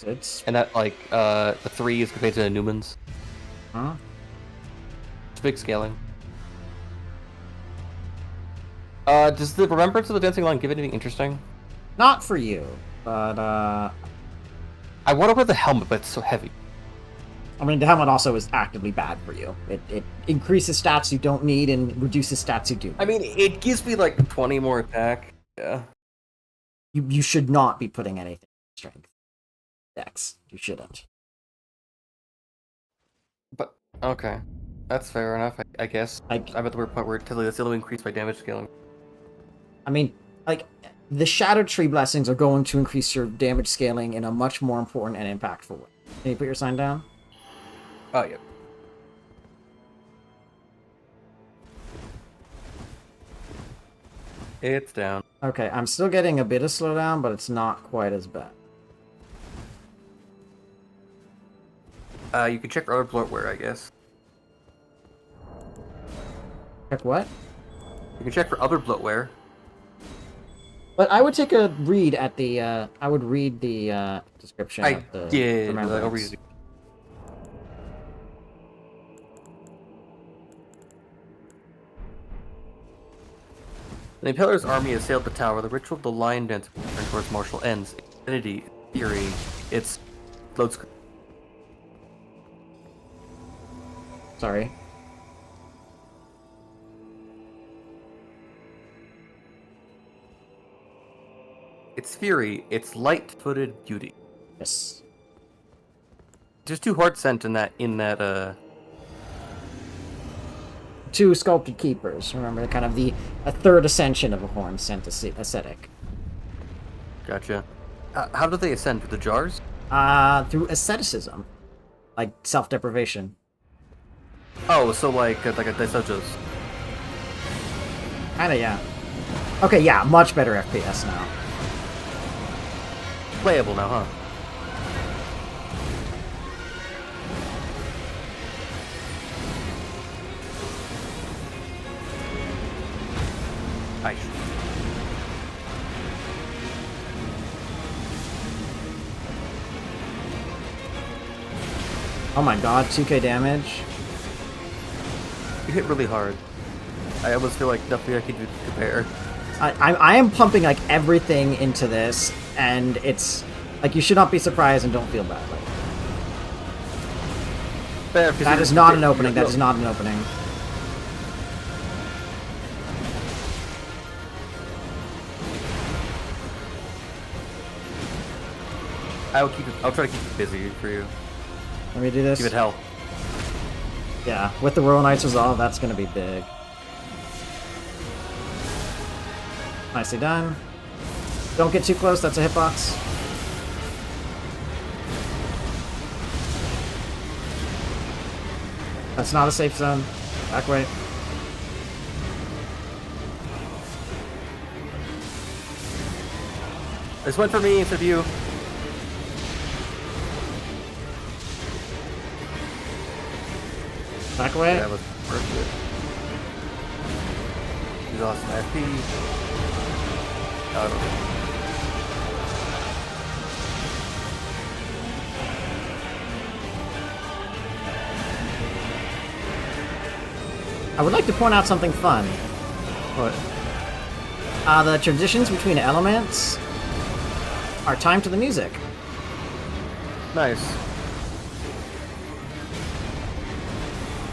It's And that, like, the 3 is compared to Newman's. huh? It's big scaling. Does the Remembrance of the Dancing Line give anything interesting? Not for you, but I want to wear the helmet, but it's so heavy. I mean, the helmet also is actively bad for you. It increases stats you don't need and reduces stats you do. I mean, it gives me like 20 more attack. Yeah. You should not be putting anything in strength. Dex. You shouldn't. But, okay. That's fair enough, I guess. Like, I'm at the weird point where it's still increased by damage scaling. I mean, like, the Shattered Tree Blessings are going to increase your damage scaling in a much more important and impactful way. Can you put your sign down? Oh, yeah. It's down. Okay, I'm still getting a bit of slowdown, but it's not quite as bad. You can check for other bloatware, I guess. Check what? You can check for other bloatware. But I would take a read at the, I would read the, description of the I'll read Remembrance. it. The Impaler's army assailed the tower. The ritual of the lion dance turned towards martial ends. Infinity, theory, its load screen. Sorry. Its fury, its light-footed beauty. Yes. There's 2 hearts sent in that, 2 Sculpted Keepers. Remember, kind of a third ascension of a horn sent ascetic. Gotcha. How do they ascend? Through the jars? Through asceticism. Like, self-deprivation. Oh, so like a Daisojos. Kinda, yeah. Okay, yeah, much better FPS now. Playable now, huh? Nice. Oh my god, 2k damage. You hit really hard. I almost feel like nothing I can do to compare. I am pumping, like, everything into this, and it's... Like, you should not be surprised and don't feel bad. Like, Fair, that is not an opening, that is not an opening. I'll try to keep it busy for you. Let me do this. Give it hell. Yeah, with the Royal Knight's Resolve, that's gonna be big. Nicely done. Don't get too close, that's a hitbox. That's not a safe zone. Back way. This went for me instead of you. Back away. That was worth it. He's lost my FP. Oh, I would like to point out something fun. what? The transitions between elements are timed to the music. Nice.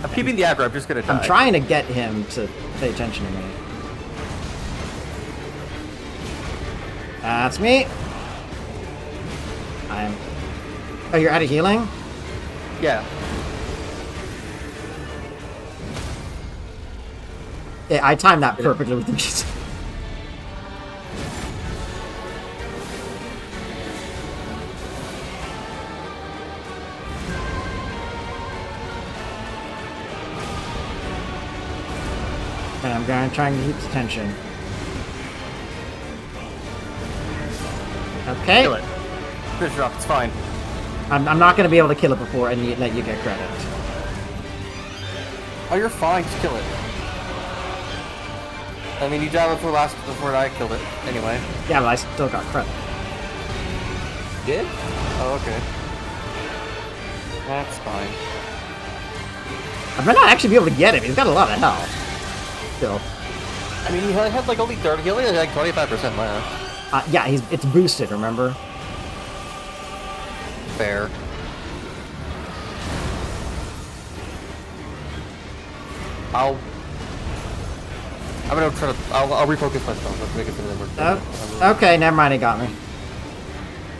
I'm keeping the aggro, I'm just gonna die. I'm trying to get him to pay attention to me. That's me. Oh, you're out of healing? Yeah. Yeah, I timed that perfectly with the music. And I'm going to try and keep the tension. Okay. Kill it. Finish it off, it's fine. I'm not going to be able to kill it before and let you get credit. Oh, you're fine, just kill it. I mean, you died before I killed it, anyway. Yeah, but I still got credit. did? Oh, okay. That's fine. I might not actually be able to get him. He's got a lot of health. Still. I mean, he had like only 30. He only had like 25% left. Yeah, it's boosted, remember? Fair. I'm gonna try to. I'll refocus myself. Let's make it so that we're. Okay, never mind. It got me.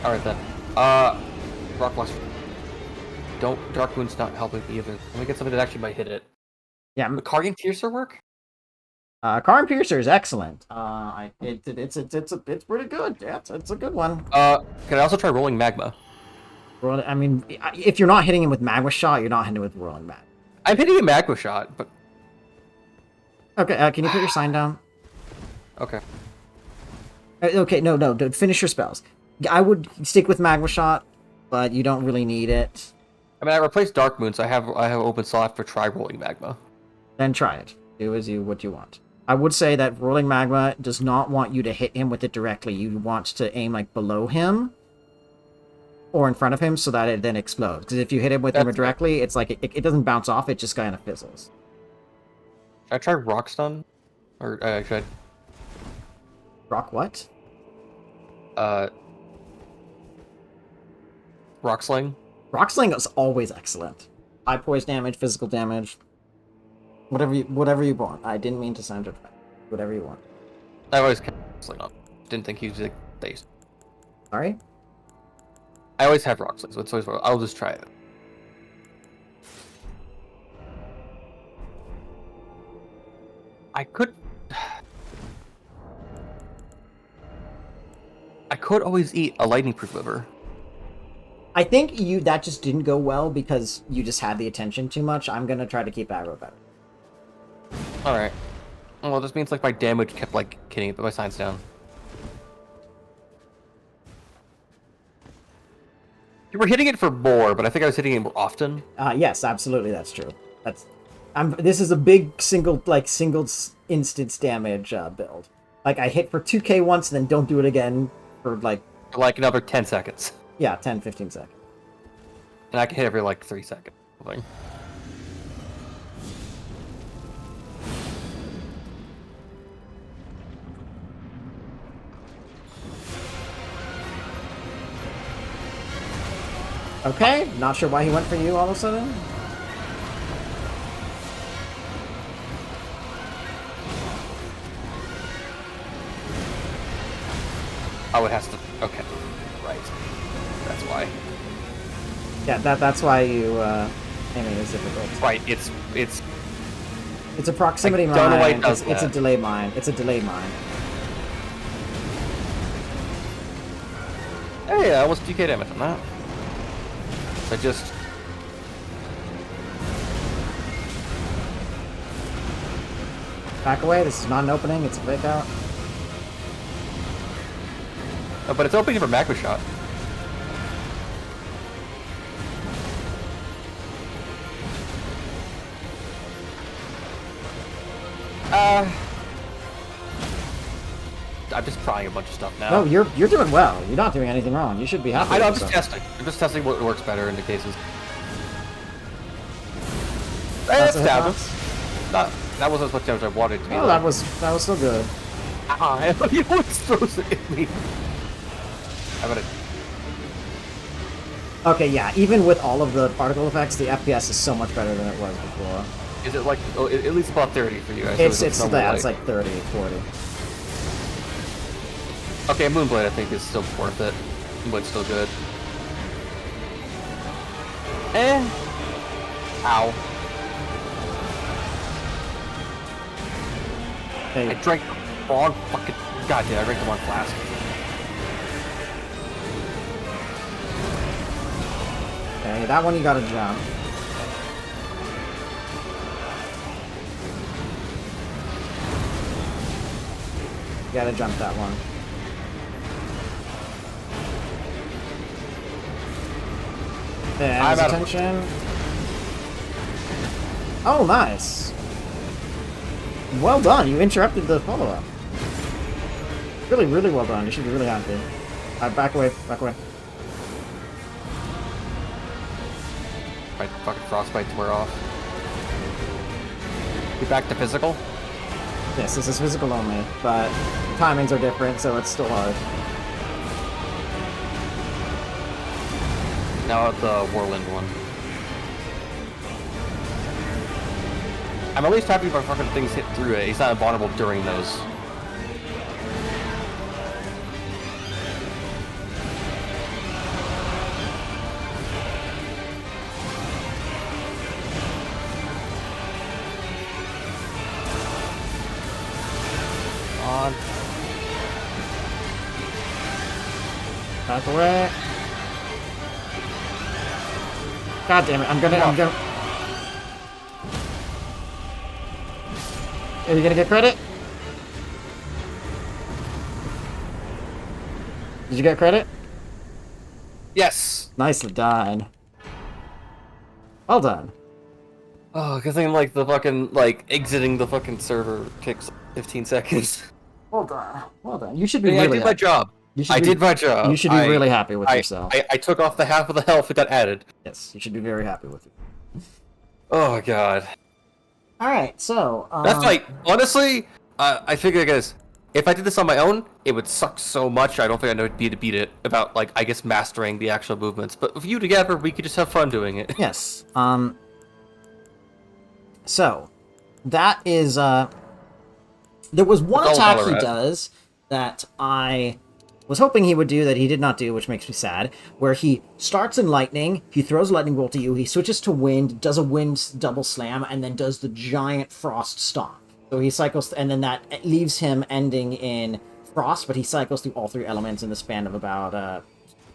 All right then. Rock Blast. Don't Dark Moon's not helping me either. Let me get something that actually might hit it. Yeah. Would Guardian Piercer work? Karn Piercer is excellent. It's pretty good. Yeah, it's a good one. Can I also try Rolling Magma? I mean, if you're not hitting him with Magma Shot, you're not hitting with Rolling Magma. I'm hitting a Magma Shot, but okay. Can you put your sign down? okay. Okay, no. Finish your spells. I would stick with Magma Shot, but you don't really need it. I mean, I replaced Dark Moon, so I have open slot for try Rolling Magma. Then try it. Do what you want. I would say that Rolling Magma does not want you to hit him with it directly. You want to aim like below him or in front of him so that it then explodes. Because if you hit him with him directly, it's like it doesn't bounce off. It just kind of fizzles. Should I try Rock Stun? Or should I... Rock what? Rock Sling? Rock Sling is always excellent. High poise damage, physical damage. Whatever you want. I didn't mean to sound it. Whatever you want. I always kept Sling up. Didn't think he was like based. Sorry? I always have Rock Sling, so it's always I'll just try it. I could always eat a lightning proof liver. I think that just didn't go well because you just had the attention too much. I'm gonna try to keep aggro better. Alright. Well, this means like my damage kept like kidding it, but my sign's down. You were hitting it for more, but I think I was hitting it more often. Yes, absolutely, that's true. This is a big single instance damage build. Like I hit for 2k once, and then don't do it again for like another 10 seconds. Yeah, 10, 15 seconds. And I can hit every like 3 seconds. Something. Okay, not sure why he went for you all of a sudden. Oh, it has to. Okay, right. That's why. Yeah, that's why you aiming is difficult. Right. It's a proximity mine. Don't know why it does it's a delay mine. It's a delay mine. Hey, I almost 2k damage on that. I just. Back away. This is not an opening. It's a fake out. Oh, but it's opening for Magma Shot. I'm just trying a bunch of stuff now. No, you're doing well. You're not doing anything wrong. You should be happy. I'm just testing. I'm just testing what works better in the cases. That wasn't as much damage I wanted to be. Oh, that was so good. You always throws it at me. I'm gonna. Okay, yeah. Even with all of the particle effects, the FPS is so much better than it was before. Is it like at least about 30 for you guys? It's like 30, 40. Okay, Moonblade I think is still worth it. Moonblade's still good. Ow. Hey. I drank the wrong fucking... God damn, I drank the wrong flask. Okay, that one you gotta jump. You gotta jump that one. And attention. Oh, nice. Well done. You interrupted the follow-up. Really, really well done. You should be really happy. Alright, back away. Back away. my fucking frostbite to wear off. Get back to physical? Yes, this is physical only, but timings are different, so it's still hard. Now the Whirlwind one. I'm at least happy if our fucking things hit through it. He's not vulnerable during those. On. Back away. God damn it, I'm gonna... Are you gonna get credit? Did you get credit? Yes! Nicely done. Well done. Oh, because I'm like the fucking, like, exiting the fucking server takes 15 seconds. Well done. Well done. You should be I really did my job. I did my job. You should be really happy with yourself. I took off the half of the health that got added. Yes, you should be very happy with it. Oh, God. Alright, so... That's like, honestly, I figure, guys, if I did this on my own, it would suck so much. I don't think I know to beat it about, like, I guess mastering the actual movements. But with you together, we could just have fun doing it. Yes. So, that is, there was one attack he does that I was hoping he would do that he did not do, which makes me sad, where he starts in lightning, he throws a lightning bolt at you, he switches to wind, does a wind double slam, and then does the giant frost stomp. So he cycles, and then that leaves him ending in frost, but he cycles through all three elements in the span of about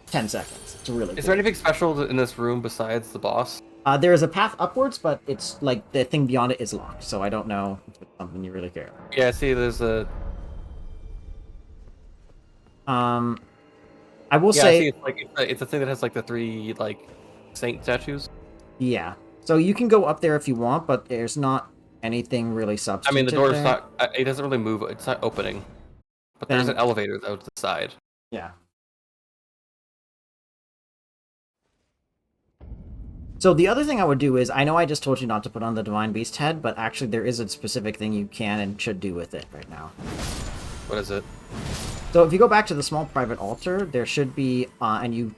10 seconds. It's really cool. Is there anything special in this room besides the boss? There is a path upwards, but it's like the thing beyond it is locked, so I don't know if it's something you really care about. Yeah, see, there's a... I will say... See, it's, like, it's a thing that has, like, the three, like, saint statues. Yeah. So you can go up there if you want, but there's not anything really substantive. I mean, the door's not... It doesn't really move. It's not opening. But there's an elevator, though, to the side. Yeah. So the other thing I would do is, I know I just told you not to put on the Divine Beast head, but actually there is a specific thing you can and should do with it right now. What is it? So if you go back to the small private altar, there should be, and you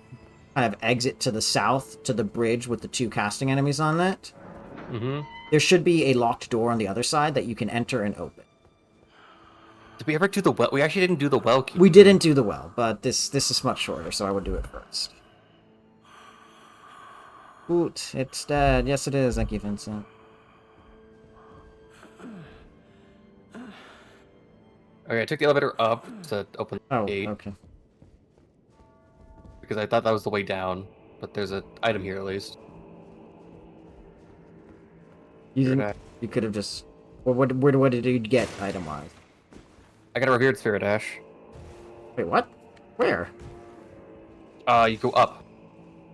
kind of exit to the south to the bridge with the two casting enemies on it. Mm-hmm. There should be a locked door on the other side that you can enter and open. Did we ever do the well? We actually didn't do the well key. We didn't do the well, but this is much shorter, so I would do it first. Oot, it's dead. Yes, it is. Thank you, Vincent. Okay, I took the elevator up to open the gate. Okay. Because I thought that was the way down, but there's an item here at least. You could have just... What did you get item-wise? I got a revered spirit ash. Wait, what? Where? You go up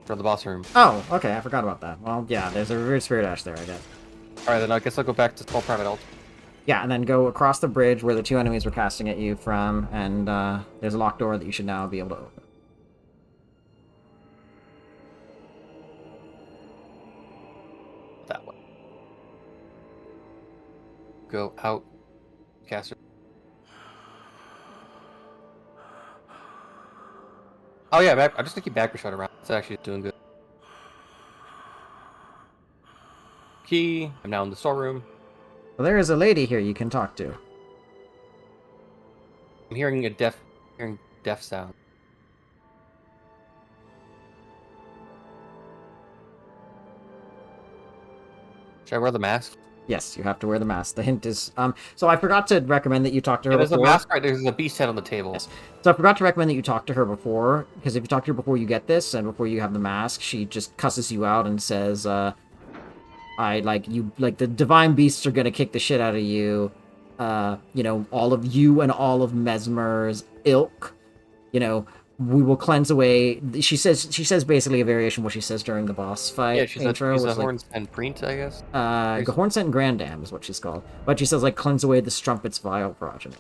from the boss room. Oh, okay, I forgot about that. Well, yeah, there's a revered spirit ash there, I guess. Alright, then I guess I'll go back to small private altar. Yeah, and then go across the bridge where the two enemies were casting at you from, and there's a locked door that you should now be able to open. That way. Go out, caster. Oh yeah, I'm just gonna keep backer shot around. It's actually doing good. Key. I'm now in the storeroom. Well, there is a lady here you can talk to. I'm hearing deaf sound. Should I wear the mask? Yes, you have to wear the mask. The hint is... So I forgot to recommend that you talk to her before. There's a mask right there. There's a beast head on the table. Yes. So I forgot to recommend that you talk to her before, because if you talk to her before you get this, and before you have the mask, she just cusses you out and says, the divine beasts are gonna kick the shit out of you. You know, all of you and all of Mesmer's ilk. You know, we will cleanse away. She says basically a variation of what she says during the boss fight. Yeah, she's intro. a Horns and Print, I guess. Hornsent and Grandam is what she's called. But she says, like, cleanse away the strumpet's vile progeny.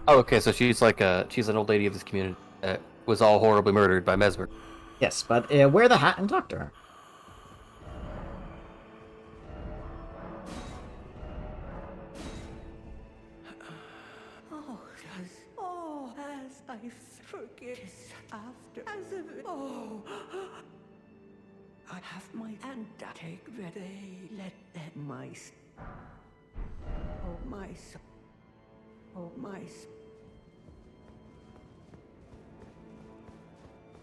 Oh, okay, so she's like she's an old lady of this community that was all horribly murdered by Mesmer. Yes, but wear the hat and talk to her. As I forget after, as if, I have my hand take where they let them my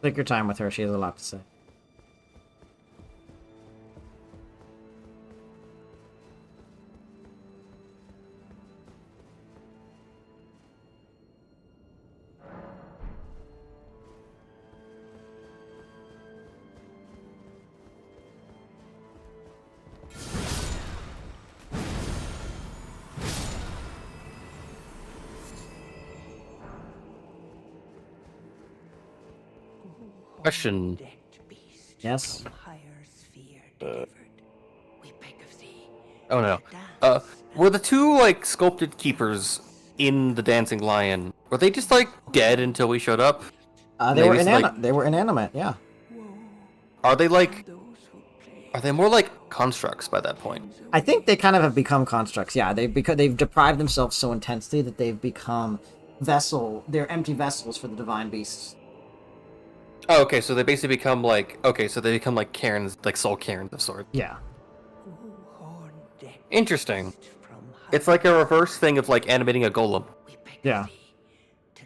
Take your time with her. She has a lot to say. Question. Yes? Oh no. Were the two like sculpted keepers in the dancing lion? Were they just like dead until we showed up? They were Like, they were inanimate. Yeah. are they like? Are they more like constructs by that point? I think they kind of have become constructs. Yeah, they've deprived themselves so intensely that they've become They're empty vessels for the divine beasts. Oh, okay. So they basically become like So they become like cairns, like soul cairns of sorts. Yeah. Interesting. It's like a reverse thing of like animating a golem. Yeah.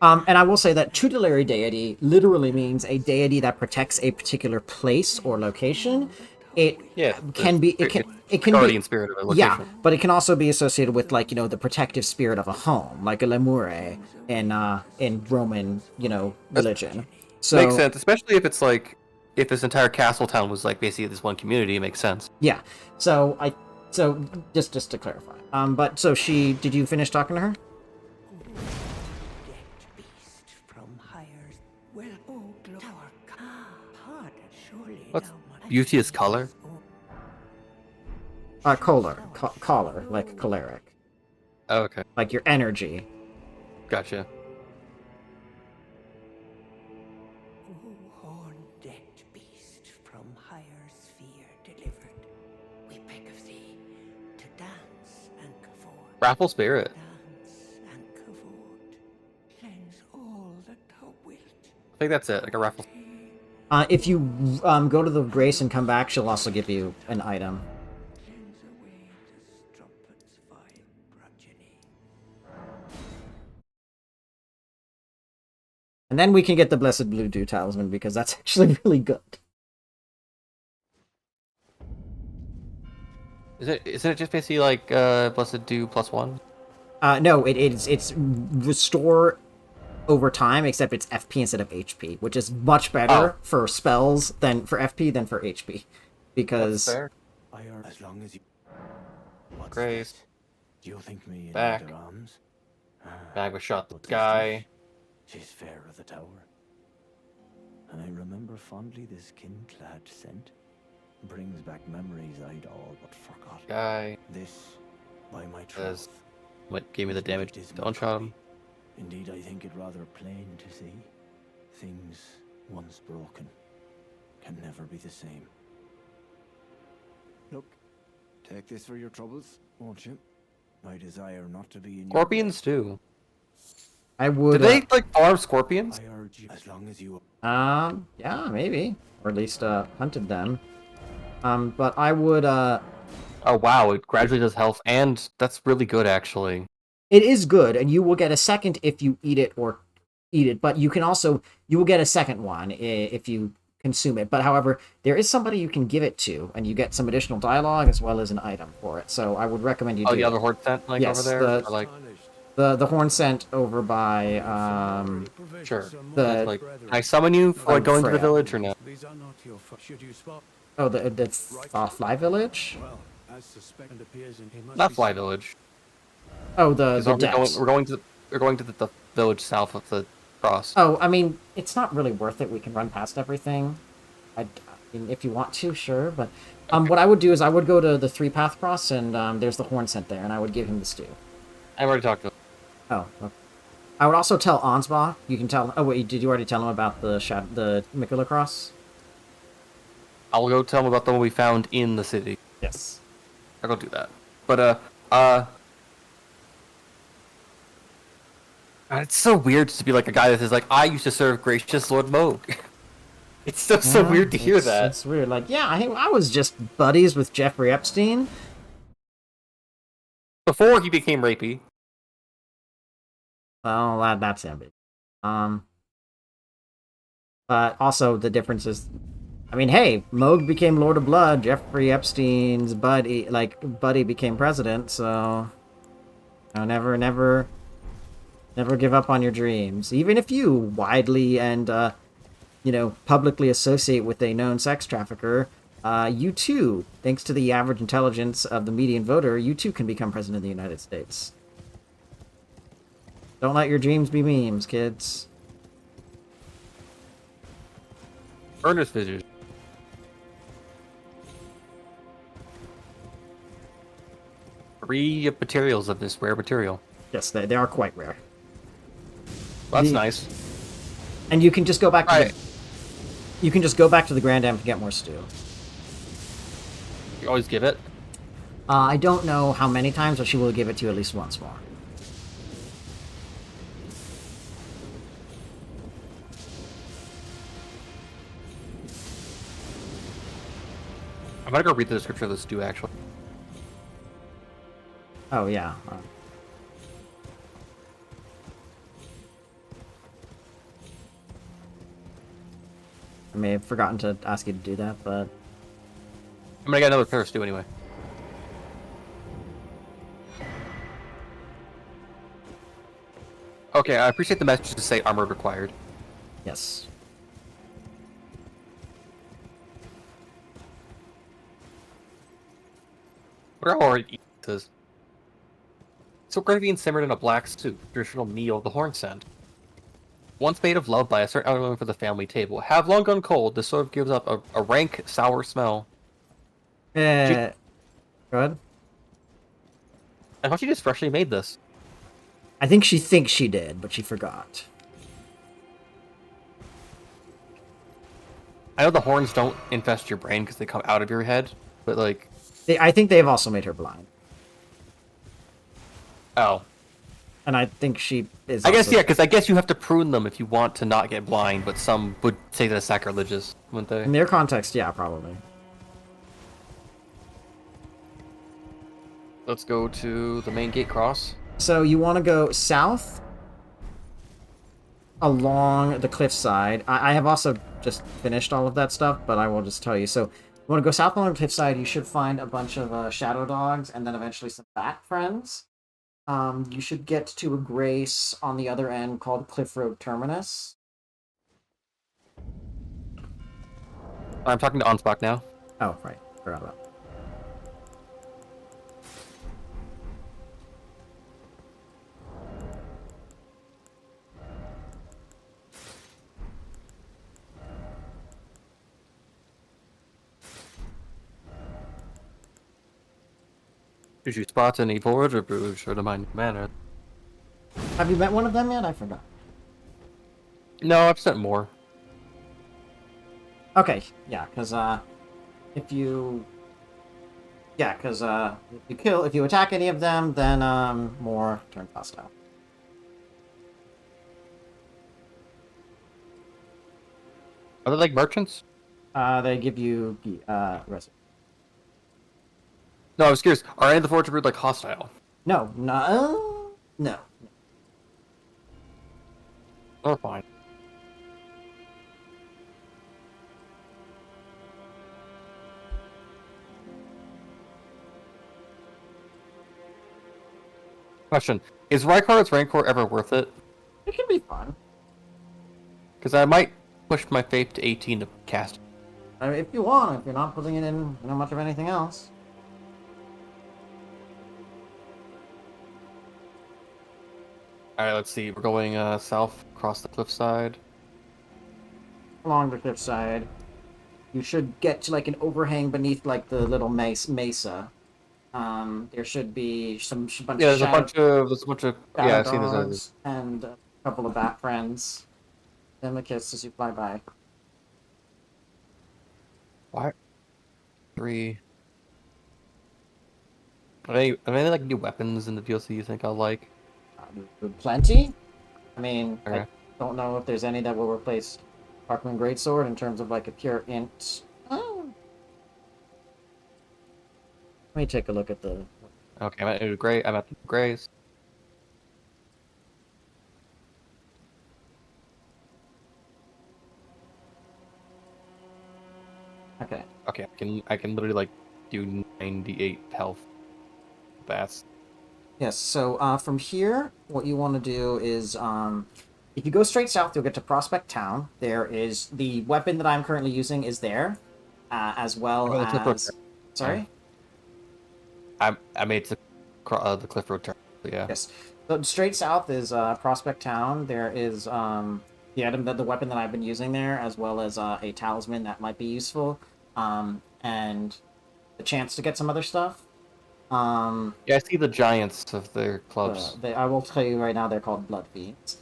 And I will say that tutelary deity literally means a deity that protects a particular place or location. It can be it can guardian be spirit of a location. yeah, but it can also be associated with like the protective spirit of a home, like a lemure in Roman religion. So Makes sense, especially if it's like if this entire castle town was like basically this one community. It makes sense. yeah, so just to clarify, but so did you finish talking to her? What's beauteous color? Caller, like choleric, Oh, okay, like your energy. gotcha. Horned-decked beast from higher sphere delivered, we beg of thee to dance and cavort. Raffle spirit. Dance and cavort, cleanse all that thou wilt. I think that's it. Like a raffle. If you go to the grace and come back, she'll also give you an item. Cleanse away the strumpet's vile progeny. And then we can get the Blessed Blue Dew Talisman, because that's actually really good. Isn't it just basically like blessed dew +1? No, it's restore over time, except it's FP instead of HP, which is much better for spells than for FP than for HP. Because That's fair. As long as you... What's Grace. this? Do you think me in Back. other arms? Bag was shot the But sky. She's fair of the tower. And I remember fondly this skin-clad scent. Brings back memories I'd all but forgot. Guy This, by my says, troth, what gave me the damage? dismal Don't shot him. copy. Indeed, I think it rather plain to see. Things once broken can never be the same. Look, take this for your troubles, won't you? I desire not to be in Scorpions too. I would. Did they like farm scorpions? I urge you, as long as you... Yeah, maybe, or at least hunted them. But I would. Oh wow, it gradually does health, and that's really good actually. It is good, and you will get a second if you eat it. But you will get a second one if you consume it. But however, there is somebody you can give it to, and you get some additional dialogue as well as an item for it. So I would recommend you do. Oh, the other horde scent like Yes, over there. Or, like the horn scent over by sure. the Like, can I summon you for like, going to the Freya. village or no? These are not your should you spot the Fly Village. well as suspect appears in he must Not be Fly Village. Oh, the We're depths. going to the village south of the cross. Oh, I mean, it's not really worth it. We can run past everything. I mean, if you want to, sure. But what I would do is I would go to the 3-path cross, and there's the horn scent there, and I would give him the stew. I've already talked to him. Oh, okay. I would also tell Ansbach. You can tell. Oh wait, did you already tell him about the Mikula cross? I'll go tell him about the one we found in the city. Yes. I'll go do that. But it's so weird to be like a guy that says like, I used to serve gracious Lord Moog. It's so Yeah, weird to hear that. It's weird. Like, yeah, I was just buddies with Jeffrey Epstein. Before he became rapey. Well, that's ambiguous. But also the difference is, I mean, hey, Moog became Lord of Blood. Jeffrey Epstein's buddy became president. So, never give up on your dreams, even if you widely and publicly associate with a known sex trafficker. You too, thanks to the average intelligence of the median voter, you too can become president of the United States. Don't let your dreams be memes, kids. Ernest visitors. 3 materials of this rare material. Yes, they are quite rare. Well, that's nice. And you can just go back to Right. you can just go back to the Grand Am to get more stew. You always give it. I don't know how many times, but she will give it to you at least once more. I'm gonna go read the description of this stew actually. Oh yeah. I may have forgotten to ask you to do that, but I'm gonna get another pair of stew anyway. Okay, I appreciate the message to say armor required. yes. We're already eating this. So gravy and simmered in a black soup, traditional meal of the horn send. Once made of love by a certain elderling for the family table, have long gone cold, this sort of gives up a rank, sour smell. Go ahead. I thought she just freshly made this. I think she thinks she did, but she forgot. I know the horns don't infest your brain because they come out of your head, but like... I think they've also made her blind. Oh. And I think she is I guess, also- yeah, because I guess you have to prune them if you want to not get blind, but some would say that's sacrilegious, wouldn't they? In their context, yeah, probably. Let's go to the main gate cross. So you want to go south along the cliffside. I have also just finished all of that stuff, but I will just tell you. So you want to go south along the cliffside. You should find a bunch of shadow dogs and then eventually some bat friends. You should get to a grace on the other end called Cliff Road Terminus. I'm talking to Ansbach now. Oh, right. Forgot about that. Did you spot any forage or brews or the mine manor? Have you met one of them yet? I forgot. No, I've sent more. Okay, yeah, because if you if you attack any of them, then more turn hostile. Are they like merchants? They give you resin. No, I was curious. Are any of the forage brews like hostile? No. Oh, fine. Question: is Rykar's Rancor ever worth it? It can be fun. Because I might push my faith to 18 to cast. I mean, if you want, if you're not putting it in much of anything else. Alright, let's see. We're going south across the cliffside. Along the cliffside, you should get to like an overhang beneath like the little mesa. There should be bunch Yeah, of there's a bunch of yeah, I've seen this. dogs and a couple of bat friends. Them a kiss as you fly by. 3. Are there any like new weapons in the DLC you think I'll like? Plenty. I mean, I Okay. don't know if there's any that will replace Parkman Greatsword in terms of like a pure int. Oh. Let me take a look at the. Okay, I'm at new gray. I'm at grays. Okay. Okay, I can literally like do 98 health. That's Yes. So from here, what you want to do is if you go straight south, you'll get to Prospect Town. There is the weapon that I'm currently using is there, as well Oh, the Cliff Road as. turn. Sorry. I made the Cliff Road turn. So yeah. Yes. So straight south is Prospect Town. There is the item that the weapon that I've been using there, as well as a talisman that might be useful, and the chance to get some other stuff. Yeah, I see the giants of their clubs. I will tell you right now, they're called Blood Fiends.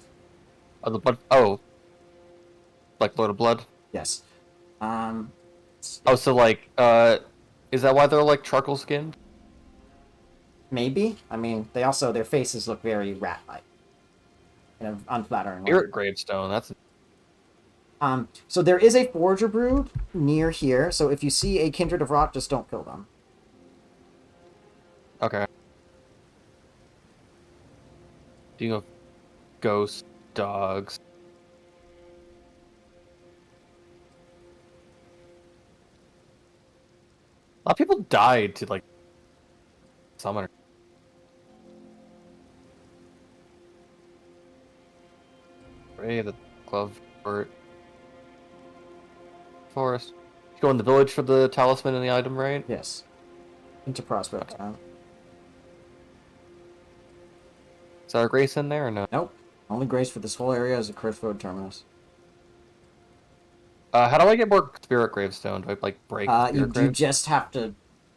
Oh, the blood. Oh, like Lord of Blood. Yes. Oh, so like, is that why they're like charcoal skinned? Maybe. I mean, their faces look very rat-like, in an unflattering way. Spirit gravestone. That's So there is a Forager Brood near here. So if you see a Kindred of Rot, just don't kill them. okay. Do you know ghost dogs? A lot of people died to like summon. Hey, the glove forest. You go in the village for the talisman and the item, right? Yes. Into Prospect Town. Is there a grace in there or no? Nope. Only grace for this whole area is a Cliff Road terminus. How do I get more spirit gravestone? Do I like break the You spirit grave? just have to.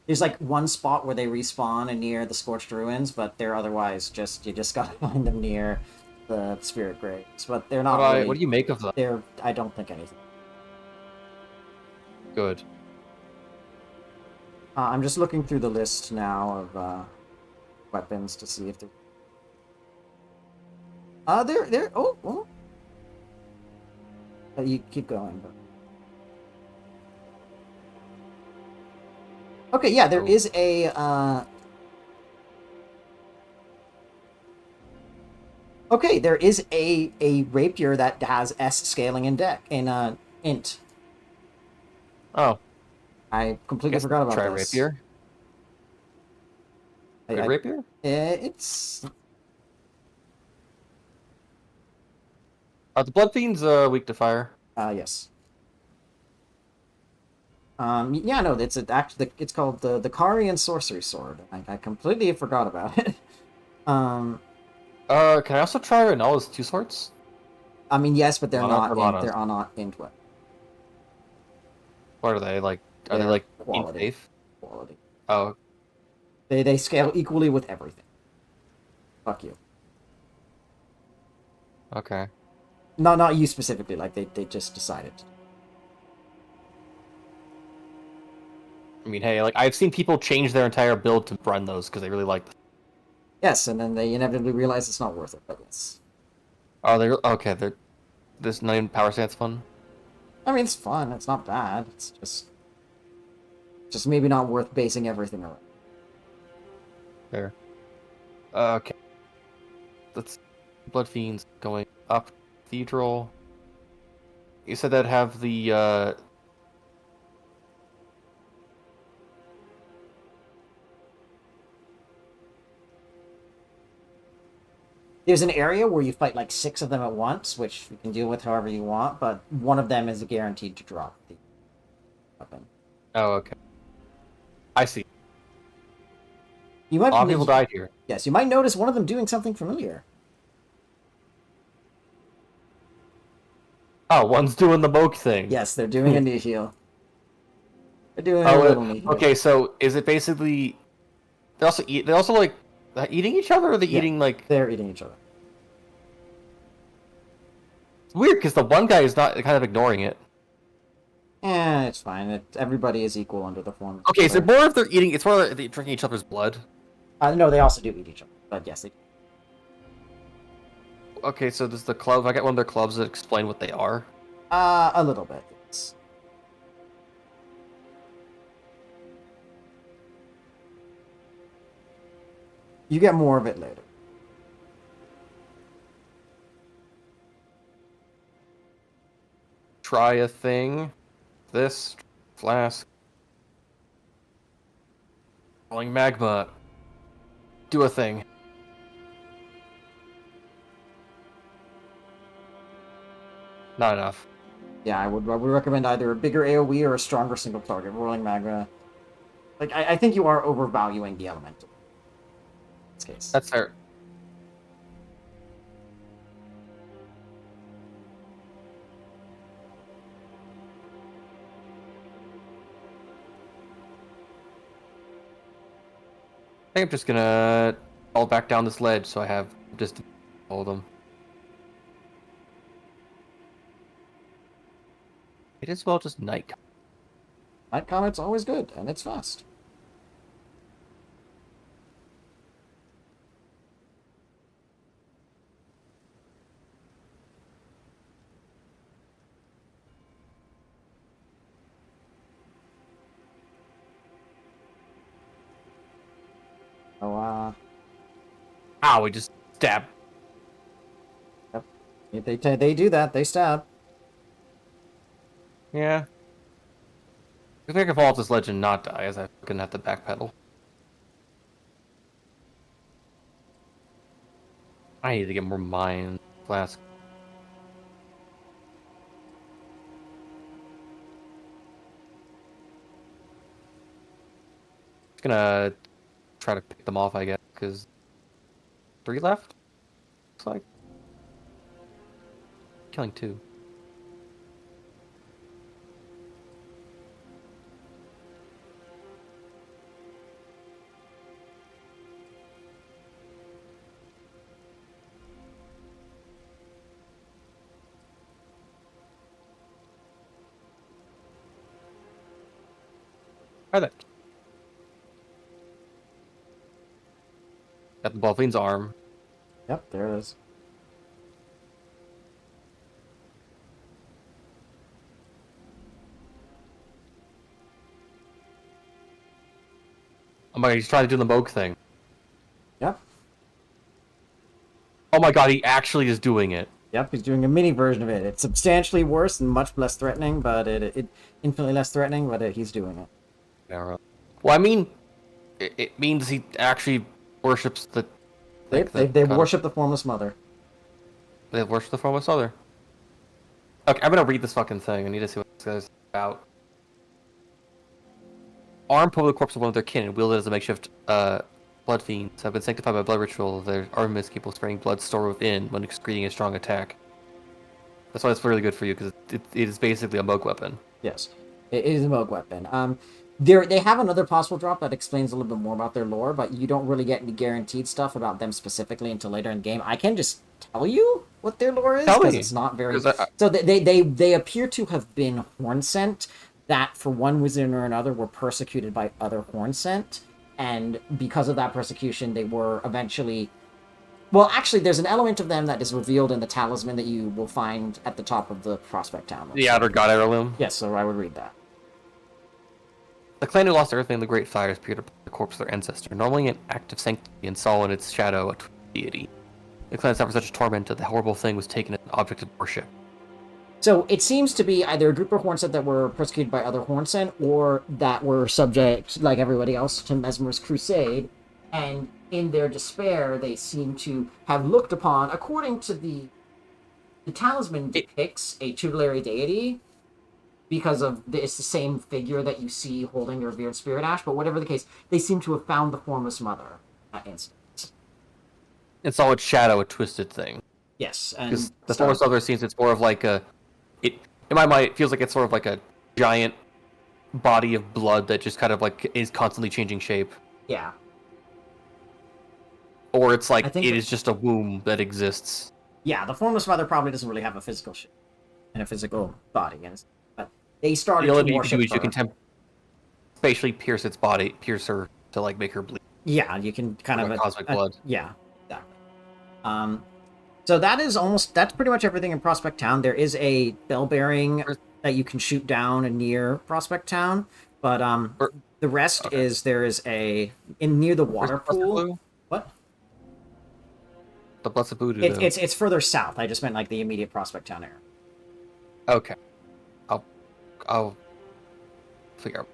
There's like one spot where they respawn and near the Scorched Ruins, but they're otherwise you just gotta find them near the Spirit Graves. But they're not really. What do you make of them? I don't think anything. Good. I'm just looking through the list now of weapons to see if they're. There. Oh. You keep going, but. Okay, yeah, there is a. Okay, there is a rapier that has S scaling in int. Oh, I completely guess forgot about try this. rapier. Good rapier. It's The blood fiends weak to fire. yes. Yeah, no, it's called the Karian Sorcery Sword. I completely forgot about it. Can I also try Renault's two swords? I mean, yes, but they're Lana. not int weapons. What are they like? Are they They're like quality? safe? Quality. Oh, They scale equally with everything. Fuck you. okay. Not you specifically. Like they just decided. I mean, hey, like I've seen people change their entire build to run those because they really like them. Yes, and then they inevitably realize it's not worth it. But yes. Oh, they're okay. They're this 9 power stance fun. I mean, it's fun. It's not bad. It's just maybe not worth basing everything around. There. Okay. That's blood fiends going up cathedral. You said that have the There's an area where you fight like 6 of them at once, which you can deal with however you want, but one of them is guaranteed to drop the weapon. Oh, okay. I see. You A might lot of people died here. Yes, you might notice one of them doing something familiar. Oh, one's doing the moke thing. Yes, they're doing a knee heal. They're doing a little knee heal. Okay, so is it basically they also eat? They also like eating each other, or are they Yeah. eating like? They're eating each other. It's weird because the one guy is not kind of ignoring it. It's fine. Everybody is equal under the form. Okay, so more if they're eating, it's more like they're drinking each other's blood. No, they also do eat each other, but yes, they. Okay, so does the club? I get one of their clubs that explain what they are. A little bit. Yes. You get more of it later. Try a thing. This flask. Rolling magma. Do a thing. Not enough. Yeah, I would recommend either a bigger AoE or a stronger single target. Rolling magma. Like, I think you are overvaluing the elemental. In this case. That's fair. I think I'm just gonna fall back down this ledge so I have just all of them. It is well just night. Night Comet's always good, and it's fast. Oh, Ow, we just stabbed. yep. They do that. They stab. Yeah. I think I can fall off this ledge and not die, as I fucking have to backpedal. I need to get more mine flask. Just gonna try to pick them off, I guess, because 3 left? Looks like. Killing 2. Try that. Got the Buffling's arm. Yep, there it is. Oh my god, he's trying to do the Moog thing. Yep. Oh my god, he actually is doing it. Yep, he's doing a mini version of it. It's substantially worse and much less threatening, but it infinitely less threatening, but he's doing it. Well, I mean, it means he actually worships the. They worship the Formless Mother. They worship the Formless Mother. Okay, I'm gonna read this fucking thing. I need to see what this guy's about. Arm pulled the corpse of one of their kin and wielded as a makeshift blood fiends have been sanctified by blood ritual. Their armaments capable of spraying blood stored within when excreting a strong attack. That's why it's really good for you, because it is basically a Moog weapon. Yes, it is a Moog weapon. They have another possible drop that explains a little bit more about their lore, but you don't really get any guaranteed stuff about them specifically until later in the game. I can just tell you what their lore is, because it's not very... So they appear to have been Hornsent, that for one reason or another were persecuted by other Hornsent, and because of that persecution, they were eventually... Well, actually, there's an element of them that is revealed in the talisman that you will find at the top of the Prospect Town. The Outer God Heirloom? Yes, so I would read that. The clan who lost everything in the Great Fires appeared upon the corpse of their ancestor, normally an act of sanctity, and saw in its shadow a deity. The clan suffered such torment that the horrible thing was taken as an object of worship. So it seems to be either a group of Hornsent that were persecuted by other Hornsent, or that were subject, like everybody else, to Mesmer's crusade, and in their despair, they seem to have looked upon, according to the talisman depicts a tutelary deity, because of it's the same figure that you see holding the revered spirit ash, but whatever the case, they seem to have found the Formless Mother at instant. And saw its shadow, a twisted thing. Yes, and because the Formless Mother seems it's more of like a, in my mind, it feels like it's sort of like a giant body of blood that just kind of like is constantly changing shape. Yeah. Or it's like it is just a womb that exists. Yeah, the Formless Mother probably doesn't really have a physical shape and a physical body, but They started The only to thing you can worship do is you her. can spatially pierce her to like make her bleed. Yeah, you can kind of Cosmic blood. yeah, exactly. So that's pretty much everything in Prospect Town. There is a bell bearing Where's- that you can shoot down near Prospect Town, but Where- the rest okay. is there is a in near the Where's water the Blessed pool. Blue? What? The Blessed Blue It's do. it's further south. I just meant like the immediate Prospect Town area. Okay. I'll figure out.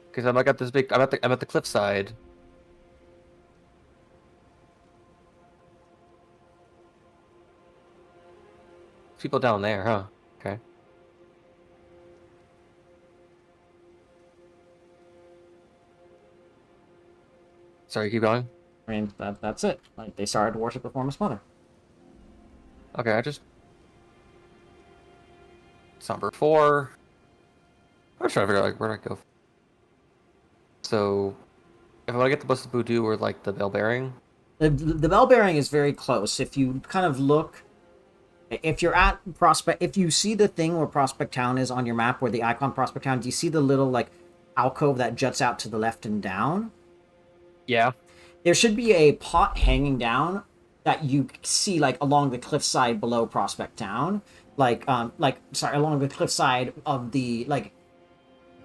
Because I'm like at this big. I'm at the cliffside. People down there, huh? Okay. Sorry, keep going. I mean that's it. Like they started to worship the formless mother. Okay, I just. It's number 4. I'm trying to figure out like where do I go. So, if I want to get the Blessed Voodoo or like the bell bearing, The bell bearing is very close. If you kind of look, if you're at Prospect, if you see the thing where Prospect Town is on your map, where the icon Prospect Town, do you see the little like alcove that juts out to the left and down? yeah, There should be a pot hanging down that you see like along the cliffside below Prospect Town, sorry, along the cliffside of the like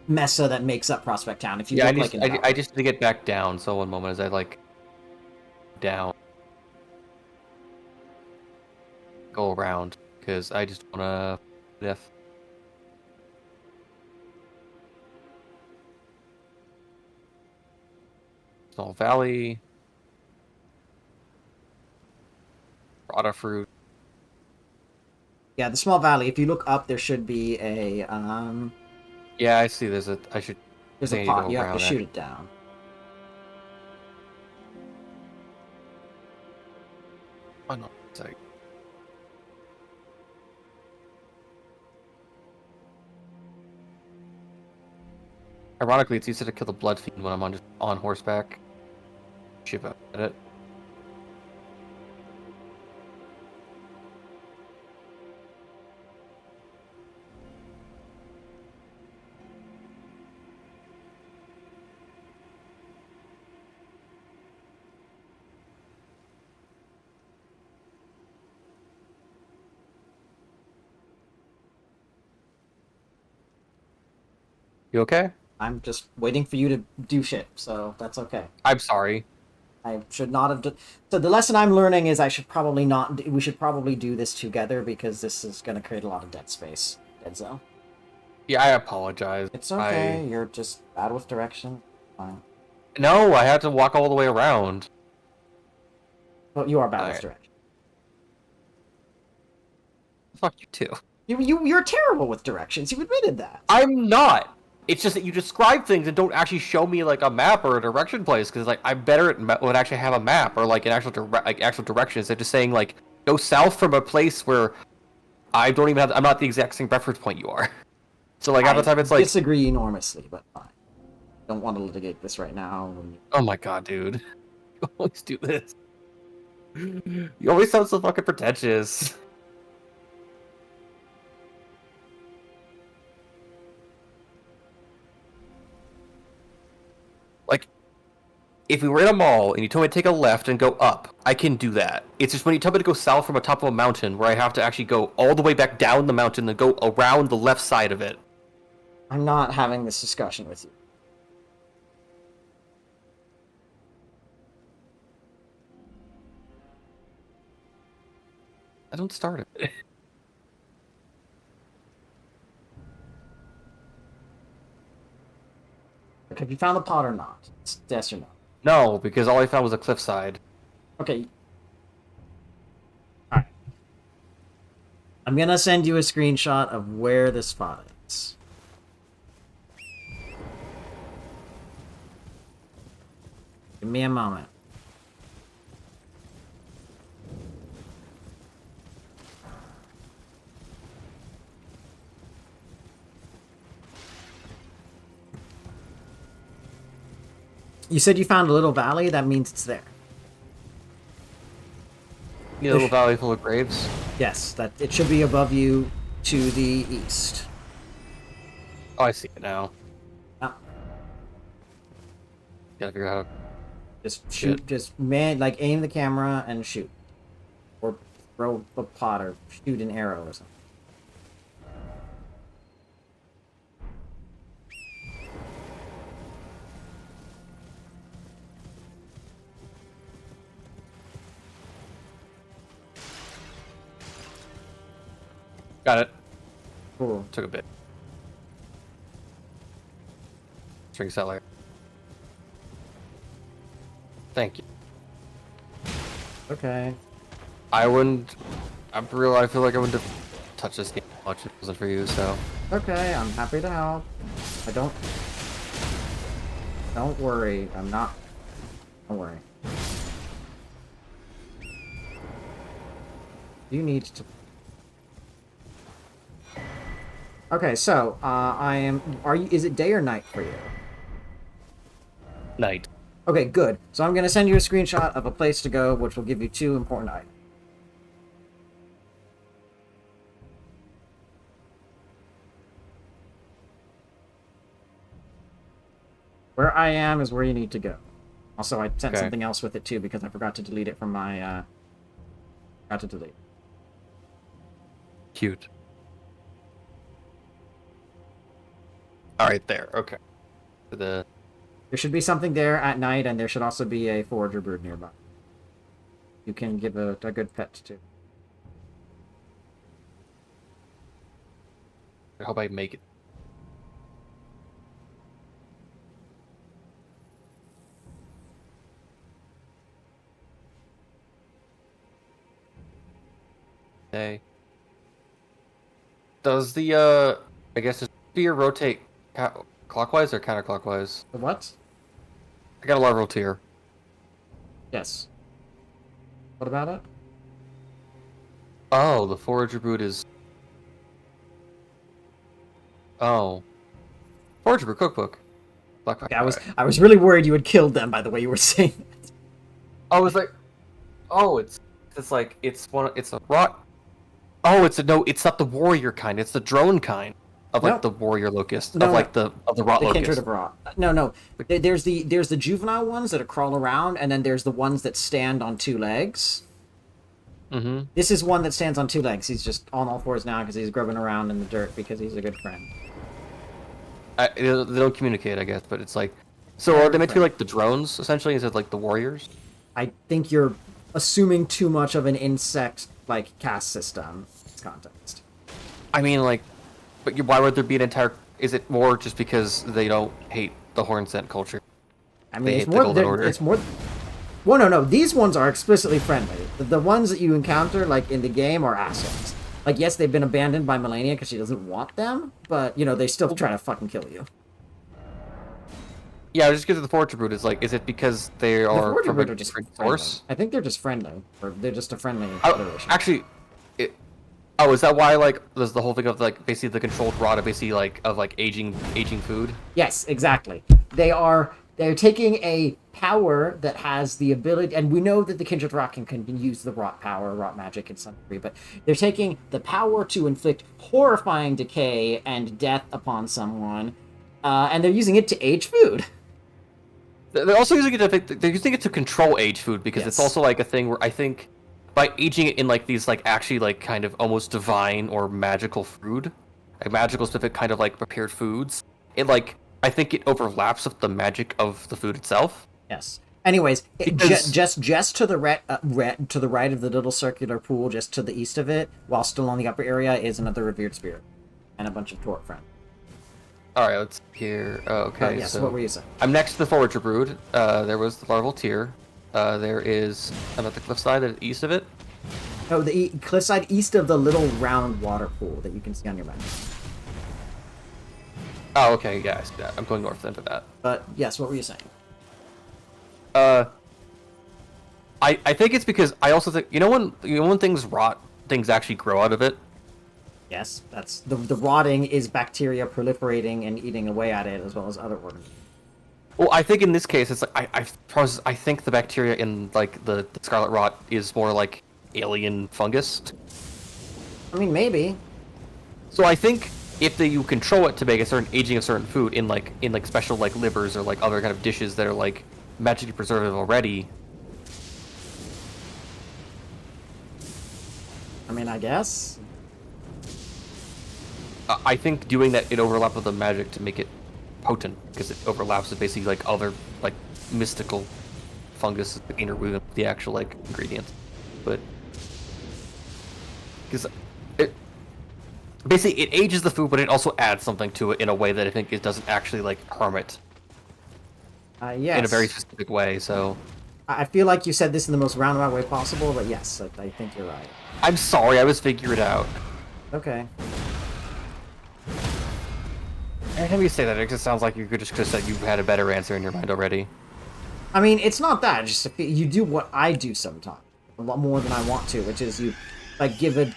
mesa that makes up Prospect Town. If you yeah. look like in the I just need to get back down. So one moment as I like down, go around because I just wanna death. Small Valley, Rada fruit. yeah, the small valley. If you look up, there should be a Yeah, I see. There's a. I should. there's I a need to pot. go You have to around shoot it down. Oh no, sorry. Ironically, it's easier to kill the blood fiend when I'm on horseback. Ship out at it. You okay? I'm just waiting for you to do shit, so that's okay. I'm sorry. I should not have. So the lesson I'm learning is I should probably not. We should probably do this together because this is going to create a lot of dead space, dead zone. Yeah, I apologize. It's okay. You're just bad with direction. Fine. No, I had to walk all the way around. Well, you are bad with Alright. direction. Fuck you too. You're terrible with directions. You admitted that. I'm not. It's just that you describe things and don't actually show me like a map or a direction place because like I'm better at when actually have a map or like an actual directions. They're just saying like go south from a place where I don't even have. I'm not the exact same reference point you are. So like half the time it's like, disagree enormously, but fine. Don't want to litigate this right now. oh my god, dude, you always do this. You always sound so fucking pretentious. Like, if we were in a mall and you told me to take a left and go up, I can do that. It's just when you tell me to go south from the top of a mountain where I have to actually go all the way back down the mountain and go around the left side of it. I'm not having this discussion with you. I don't start it. Have you found the pot or not? It's yes or no. No, because all I found was a cliffside. Okay. Alright. I'm gonna send you a screenshot of where this spot is. Give me a moment. You said you found a little valley? That means it's there. You know, a little valley full of graves. Yes, that it should be above you to the east. Oh, I see it now. Ah, Gotta figure out. just shoot, like aim the camera and shoot. Or throw a pot or shoot an arrow or something. Got it. Cool. Took a bit. String seller. Thank you. Okay. I wouldn't. I feel like I wouldn't have touched this game much if it wasn't for you. So. Okay, I'm happy to help. I don't... Don't worry, I'm not... Don't worry. You need to... Okay, so, I am... Are you... Is it day or night for you? Night. Okay, good. So I'm gonna send you a screenshot of a place to go, which will give you 2 important items. Where I am is where you need to go. Also, I sent Okay. something else with it too because I forgot to delete it from my, forgot to delete. Cute. All right, there. Okay. The There should be something there at night, and there should also be a forager brood nearby. You can give a good pet to. I hope I make it. Okay. Does the I guess the spear rotate clockwise or counterclockwise? The what? I got a larval tier. Yes. What about it? Oh, the forager brood is. Oh. Forager brood cookbook. Black Okay, I was really worried you had killed them by the way you were saying it. I was like, oh, it's like it's a rot. Oh, it's not the warrior kind. It's the drone kind of like No. the warrior locust No, of like no. the rot The locust. kindred of rot. No. There's the juvenile ones that crawl around, and then there's the ones that stand on 2 legs. Mm-hmm. This is one that stands on 2 legs. He's just on all 4s now because he's grubbing around in the dirt because he's a good friend. They don't communicate, I guess, but it's like. So are they meant to be like the drones essentially? Is it like the warriors? I think you're assuming too much of an insect like caste system in this context. I mean, like, but why would there be an entire? Is it more just because they don't hate the horn scent culture? I mean, They it's hate the more. Golden Order. It's more. Well, no. These ones are explicitly friendly. The ones that you encounter, like in the game, are assholes. Like, yes, they've been abandoned by Melania because she doesn't want them, but you know they still try to fucking kill you. Yeah, just because of the forager brood is like, is it because they The are Forger from Brood a are just different friendly. source? I think they're just friendly, or they're just a friendly Oh, iteration. actually, is that why like there's the whole thing of like basically the controlled rot of basically like aging food? Yes, exactly. They're taking a power that has the ability, and we know that the Kindred Rot can use the rot power, rot magic in some degree, but they're taking the power to inflict horrifying decay and death upon someone, and they're using it to age food. They're also using it to control age food because it's Yes. also like a thing where I think by aging it in like these like actually like kind of almost divine or magical food, like magical specific kind of like prepared foods, it like I think it overlaps with the magic of the food itself. Yes. Anyways, Because- just to the to the right of the little circular pool, just to the east of it, while still on the upper area, is another revered spirit and a bunch of Torque friends. All right, let's hear. Okay, Yes. so What were you saying? I'm next to the forager brood. There was the larval tier. There is I'm at the cliffside east of it. Oh, the cliffside east of the little round water pool that you can see on your map. Oh, okay, yeah, I see that. I'm going north then for that. But yes, what were you saying? I think it's because I also think when things rot, things actually grow out of it. Yes, that's the rotting is bacteria proliferating and eating away at it, as well as other organisms. Well, I think in this case, it's like I think the bacteria in like the scarlet rot is more like alien fungus. I mean, maybe. So I think if you control it to make a certain aging of certain food in like special like livers or like other kind of dishes that are like magically preserved already. I mean, I guess. I think doing that it overlaps with the magic to make it potent because it overlaps with basically like other like mystical fungus interweaving with the actual like ingredients, but because it basically it ages the food, but it also adds something to it in a way that I think it doesn't actually like harm it Yes. in a very specific way. So I feel like you said this in the most roundabout way possible, but yes, I think you're right. I'm sorry, I was figuring it out. Okay. Every time you say that, it just sounds like you could have said you had a better answer in your mind already. I mean, it's not that. Just you do what I do sometimes, a lot more than I want to, which is you like give a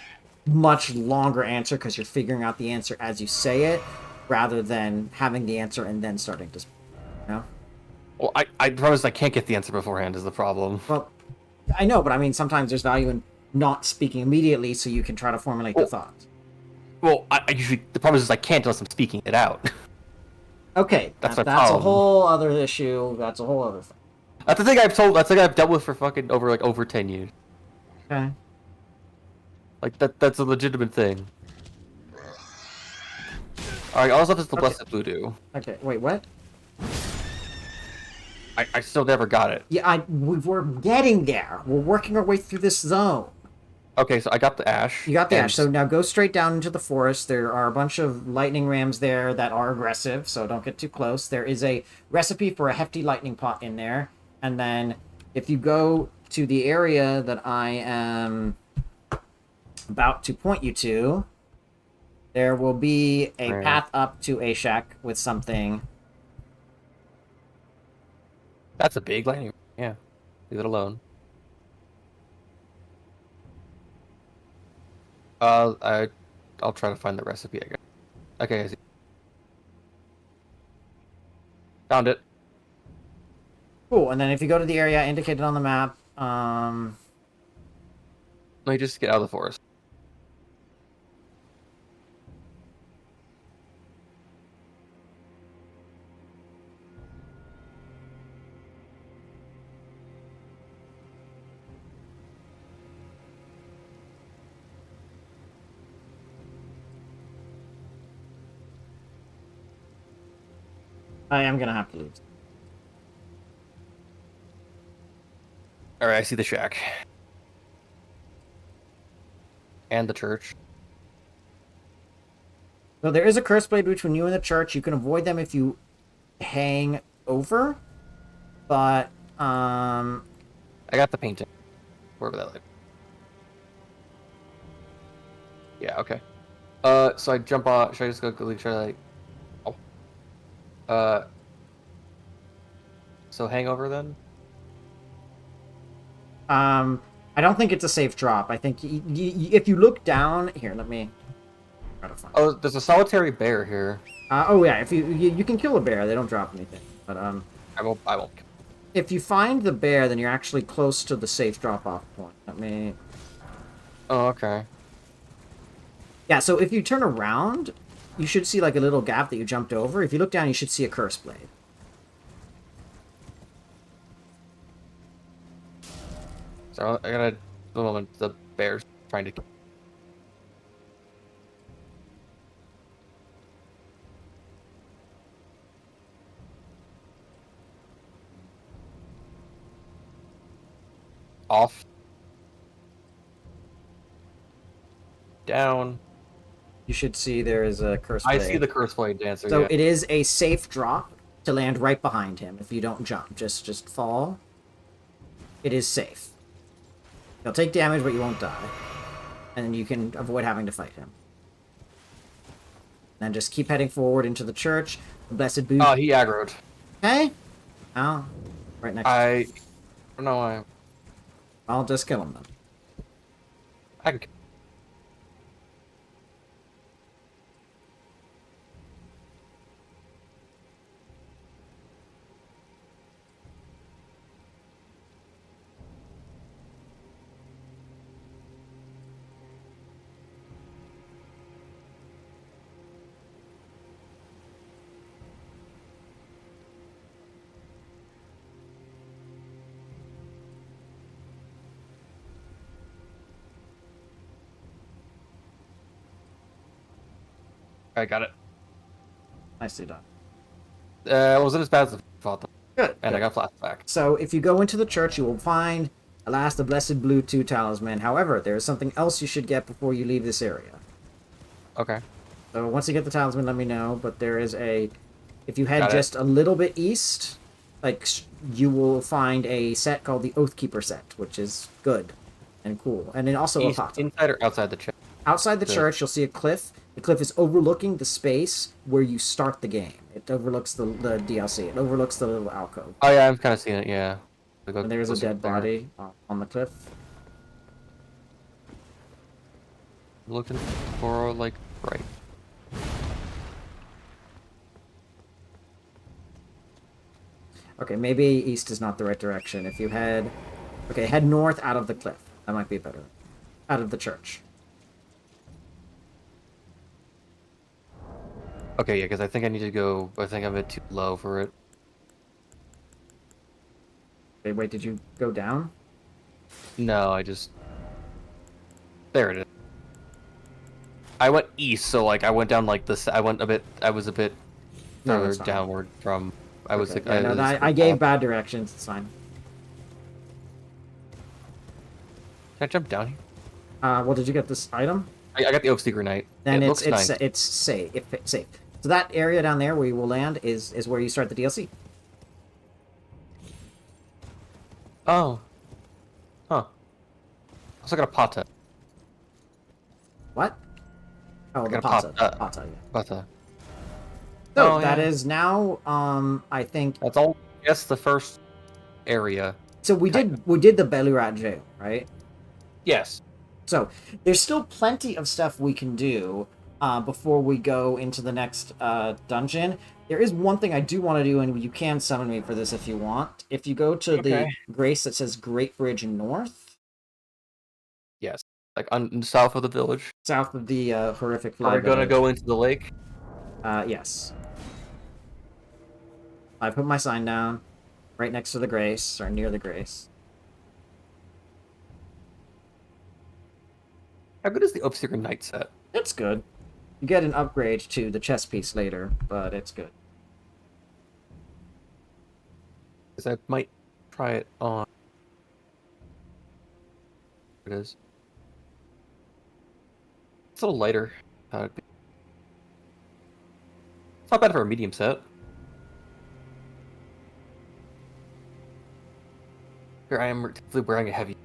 much longer answer because you're figuring out the answer as you say it, rather than having the answer and then starting to, you know. Well, I promise I can't get the answer beforehand is the problem. Well, I know, but I mean, sometimes there's value in not speaking immediately so you can try to formulate the thought. Well, I usually the problem is I can't unless I'm speaking it out. Okay, That's that's my a problem. whole other issue. That's a whole other thing. That's the thing I've told. That's the thing I've dealt with for fucking over 10 years. Okay. Like that's a legitimate thing. All right, all this left is the blessed voodoo. Okay. Wait, what? I still never got it. Yeah, we're getting there. We're working our way through this zone. Okay, so I got the ash. You got the and- ash. So now go straight down into the forest. There are a bunch of lightning rams there that are aggressive, so don't get too close. There is a recipe for a hefty lightning pot in there. And then if you go to the area that I am about to point you to, there will be a Right. path up to a shack with something. That's a big lightning. Yeah, leave it alone. I'll try to find the recipe. I guess. Okay, I see. Found it. Cool. And then if you go to the area indicated on the map, Let me just get out of the forest. I am gonna have to leave. All right, I see the shack. And the church. So there is a curse blade between you and the church. You can avoid them if you hang over, but I got the painting. Wherever that light. Yeah, okay. So I jump on. Should I just go try like? Oh. So hangover then? I don't think it's a safe drop. I think if you look down here, let me try to find. Oh, there's a solitary bear here. Oh yeah, if you can kill a bear, they don't drop anything. But I won't. if you find the bear, then you're actually close to the safe drop-off point. Let me. Oh, okay. Yeah, so if you turn around, you should see like a little gap that you jumped over. If you look down, you should see a curse blade. So I gotta. The moment the bear's trying to. Off. Down. You should see there is a curse blade. I see the curse blade dancer. So yeah. it is a safe drop to land right behind him if you don't jump. Just fall. It is safe. You'll take damage, but you won't die. And then you can avoid having to fight him. Then just keep heading forward into the church. The blessed boot. Oh, he aggroed. Okay? Oh, right next to I don't know why. I'll just kill him then. I can. I got it. Nicely done. It wasn't as bad as I thought, though. Good. And I good. got flashback. So if you go into the church, you will find, alas, the blessed blue 2 talisman. However, there is something else you should get before you leave this area. Okay. So once you get the talisman, let me know. But there is a... If you head Got it. just a little bit east, like, you will find a set called the Oathkeeper set, which is good and cool. And then also a East, pata. inside or outside the church? Outside the Good. church, you'll see a cliff. The cliff is overlooking the space where you start the game. It overlooks the DLC. It overlooks the little alcove. Oh yeah, I'm kind of seeing it. Yeah. And there's a dead body on the cliff. Looking for like right. Okay, maybe east is not the right direction. If you head... Okay, head north out of the cliff. That might be better. Out of the church. Okay, yeah, because I think I need to go. I think I'm a bit too low for it. Okay, wait, did you go down? No, I just. There it is. I went east, so like I went down like this. I went a bit. I was a bit No, further that's fine. downward from. I was. Okay, Like, yeah, no, was I gave bad directions. It's fine. Can I jump down here? Well, did you get this item? I got the Oak Secret Knight. Then It it's looks nice. it's safe. Safe. So that area down there where you will land is where you start the DLC. Oh. Huh. I also got a pata. What? Oh, the got a pata. pata. Pata, yeah. Pata. So Oh, that yeah. is now, I think. That's all. Yes, the first area. So we did the Belurat jail, right? Yes. So there's still plenty of stuff we can do before we go into the next dungeon. There is one thing I do want to do, and you can summon me for this if you want. If you go to the Okay. grace that says Great Bridge North, Yes. Like south of the village. south of the horrific Are fly we gonna village. go into the lake? Yes. I put my sign down right next to the grace, or near the grace. How good is the Oak Secret Knight set? It's good. You get an upgrade to the chess piece later, but it's good. Because I might try it on. It is. It's a little lighter. It'd be... It's not bad for a medium set. Here I am technically wearing a heavy.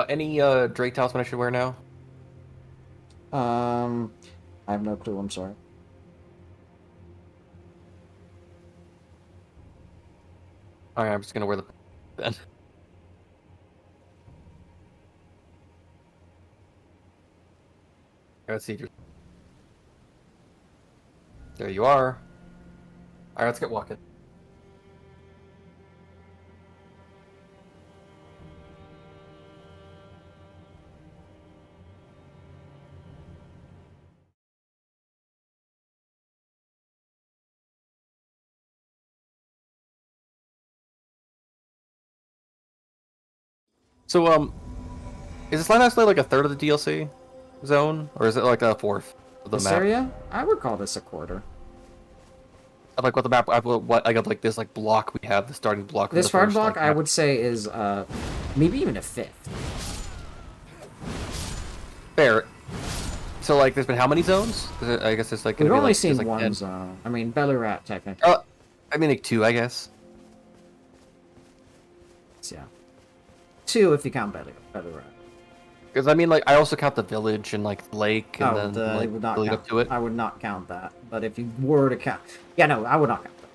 Any Drake talisman I should wear now? I have no clue, I'm sorry. Alright, I'm just gonna wear the then. Let's see. There you are. Alright, let's get walking. So, is this land actually like a third of the DLC zone? Or is it like a fourth of the This map? area? I would call this a quarter. Of like what the map, what I got like this like block we have, the starting block. of This the hard first, block, like, I map. would say, is maybe even a fifth. Fair. So like, there's been how many zones? I guess it's like. We've gonna be, only like, seen there's, like, one 10. zone. I mean, Belurat, technically. I mean like 2, I guess. Yeah. 2 if you count Belurat. Because I mean, like, I also count the village and like the lake, and Oh, then I like would not the lead count. up to it. I would not count that. But if you were to count, yeah, no, I would not count that.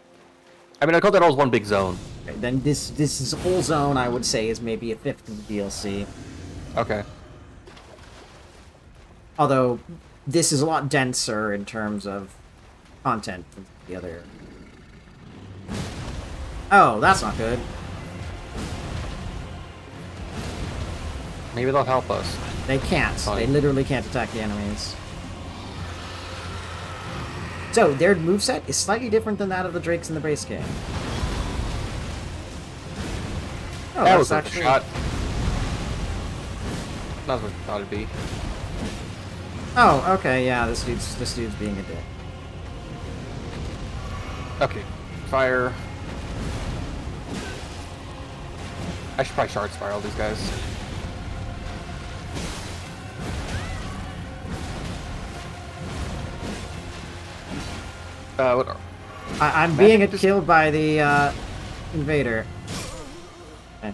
I mean, I call that all as one big zone. Okay, then this whole zone, I would say, is maybe a fifth of the DLC. Okay. Although this is a lot denser in terms of content than the other. Oh, that's not good. Maybe they'll help us. They can't. Fine. They literally can't attack the enemies. So, their moveset is slightly different than that of the Drakes in the base game. Oh, That that's was a actually... shot. Not what I thought it'd be. Oh, okay, yeah, this dude's being a dick. Okay, fire. I should probably shard spiral these guys. What are... I'm being killed by the invader. Okay.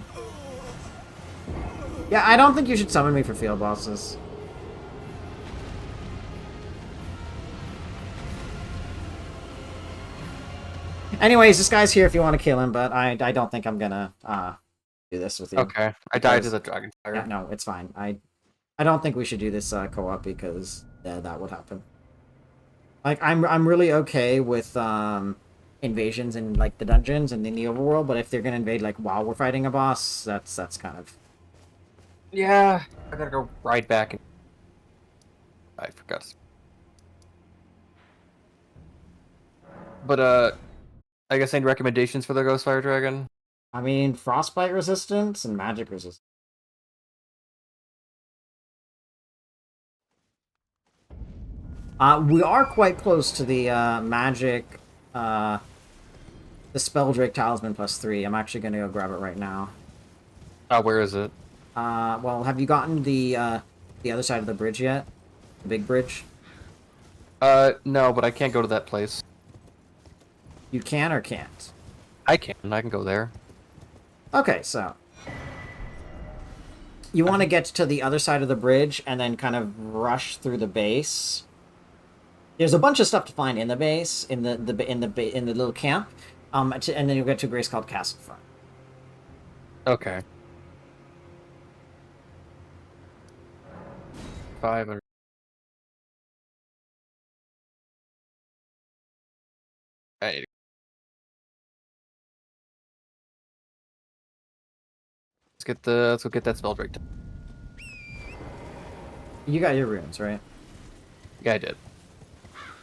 Yeah, I don't think you should summon me for field bosses. Anyways, this guy's here if you want to kill him, but I don't think I'm gonna do this with you. Okay, I died to the dragon fire. Yeah, no, it's fine. I don't think we should do this co-op because that would happen. Like I'm really okay with invasions in like the dungeons and in the overworld, but if they're gonna invade like while we're fighting a boss, that's kind of... Yeah, I gotta go ride back. And... I forgot. But I guess any recommendations for the Ghostfire Dragon? I mean, frostbite resistance and magic resistance. We are quite close to the magic, the Spelldrake Talisman +3. I'm actually gonna go grab it right now. Where is it? Well, have you gotten the other side of the bridge yet? The big bridge? No, but I can't go to that place. You can or can't? I can go there. Okay, so you want to get to the other side of the bridge and then kind of rush through the base. There's a bunch of stuff to find in the base, in the little camp, and then you'll get to a place called Castlefront. Okay. 500. Hey. Let's go get that Spelldrake. You got your runes, right? Yeah, I did.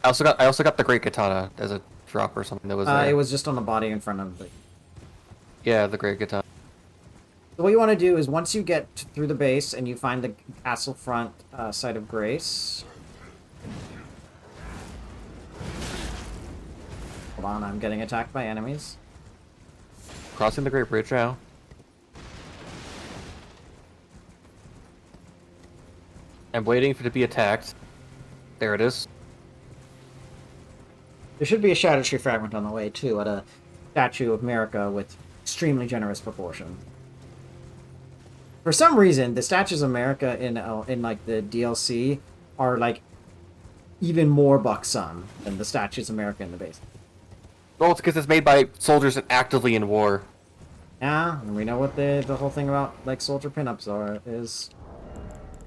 I also got the Great Katana as a drop or something that was there. It was just on the body in front of the... Yeah, the Great Katana. So what you want to do is once you get through the base and you find the Castlefront site of grace... Hold on, I'm getting attacked by enemies. Crossing the Great Bridge now. I'm waiting for it to be attacked. There it is. There should be a Shadow Tree fragment on the way, too, at a statue of America with extremely generous proportion. For some reason, the statues of America in like the DLC are like even more buxom than the statues of America in the base. Well, it's because it's made by soldiers and actively in war. Yeah, and we know what the whole thing about like soldier pinups is.